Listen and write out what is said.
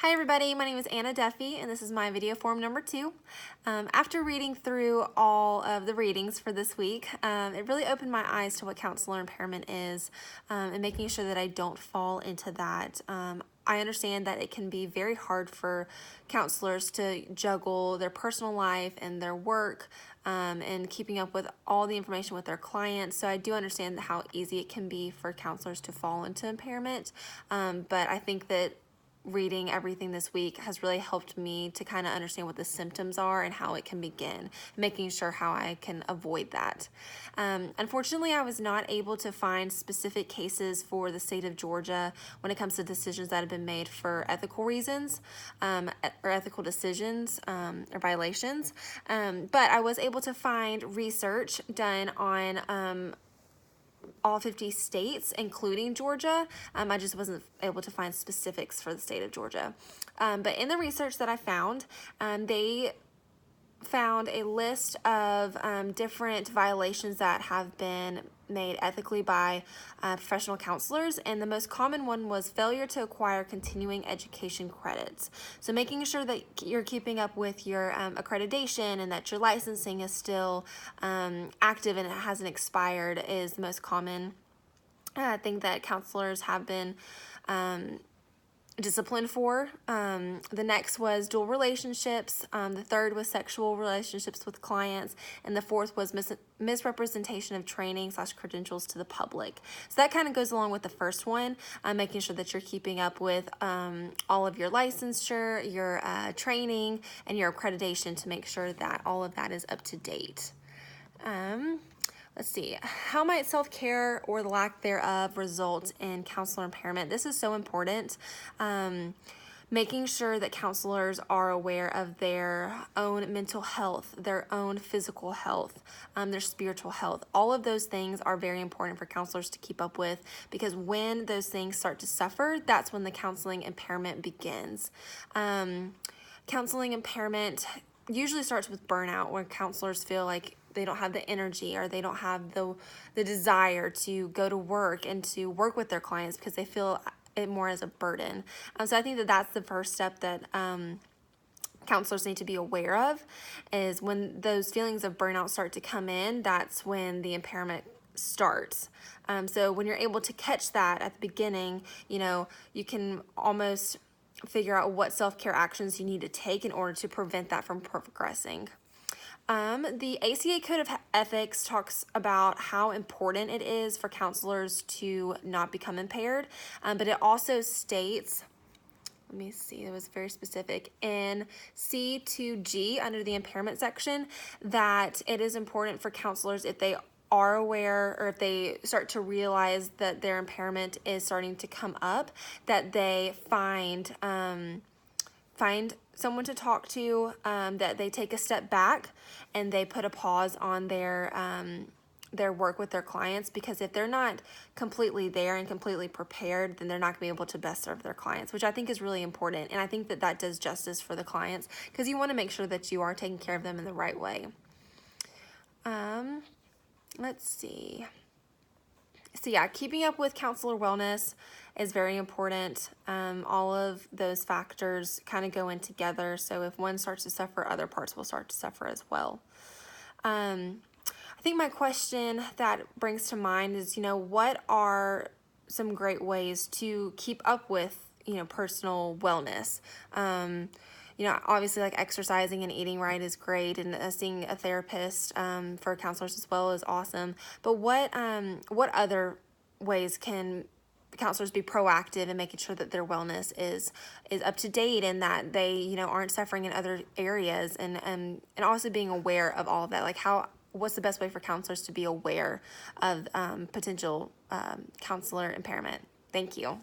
Hi everybody, my name is Anna Duffy and this is my video form number 2. After reading through all of the readings for this week, it really opened my eyes to what counselor impairment is and making sure that I don't fall into that. I understand that it can be very hard for counselors to juggle their personal life and their work and keeping up with all the information with their clients. So I do understand how easy it can be for counselors to fall into impairment, but I think that reading everything this week has really helped me to kind of understand what the symptoms are and how it can begin, making sure how I can avoid that. Unfortunately, I was not able to find specific cases for the state of Georgia when it comes to decisions that have been made for ethical reasons or ethical decisions or violations, but I was able to find research done on all 50 states, including Georgia. I just wasn't able to find specifics for the state of Georgia. But in the research that I found, they found a list of different violations that have been made ethically by professional counselors, and the most common one was failure to acquire continuing education credits. So making sure that you're keeping up with your accreditation and that your licensing is still active and it hasn't expired is the most common thing that counselors have been disciplined for. The next was dual relationships. The third was sexual relationships with clients. And the fourth was misrepresentation of training / credentials to the public. So that kind of goes along with the first one, making sure that you're keeping up with all of your licensure, your training, and your accreditation to make sure that all of that is up to date. Let's see, how might self-care or the lack thereof result in counselor impairment? This is so important. Making sure that counselors are aware of their own mental health, their own physical health, their spiritual health. All of those things are very important for counselors to keep up with, because when those things start to suffer, that's when the counseling impairment begins. Counseling impairment usually starts with burnout, where counselors feel like they don't have the energy or they don't have the desire to go to work and to work with their clients because they feel it more as a burden. So I think that that's the first step that counselors need to be aware of, is when those feelings of burnout start to come in, that's when the impairment starts. So when you're able to catch that at the beginning, you can almost figure out what self-care actions you need to take in order to prevent that from progressing. The ACA Code of Ethics talks about how important it is for counselors to not become impaired, but it also states, let me see, it was very specific, in C2G under the impairment section, that it is important for counselors, if they are aware or if they start to realize that their impairment is starting to come up, that they find someone to talk to, that they take a step back and they put a pause on their work with their clients, because if they're not completely there and completely prepared, then they're not going to be able to best serve their clients, which I think is really important. And I think that that does justice for the clients, because you want to make sure that you are taking care of them in the right way. Let's see. So yeah, keeping up with counselor wellness is very important. All of those factors kind of go in together. So if one starts to suffer, other parts will start to suffer as well. I think my question that brings to mind is, what are some great ways to keep up with, personal wellness? Obviously, like exercising and eating right is great, and seeing a therapist for counselors as well is awesome. But what other ways can counselors be proactive in making sure that their wellness is up to date, and that they aren't suffering in other areas, and also being aware of all of that? Like, what's the best way for counselors to be aware of potential counselor impairment? Thank you.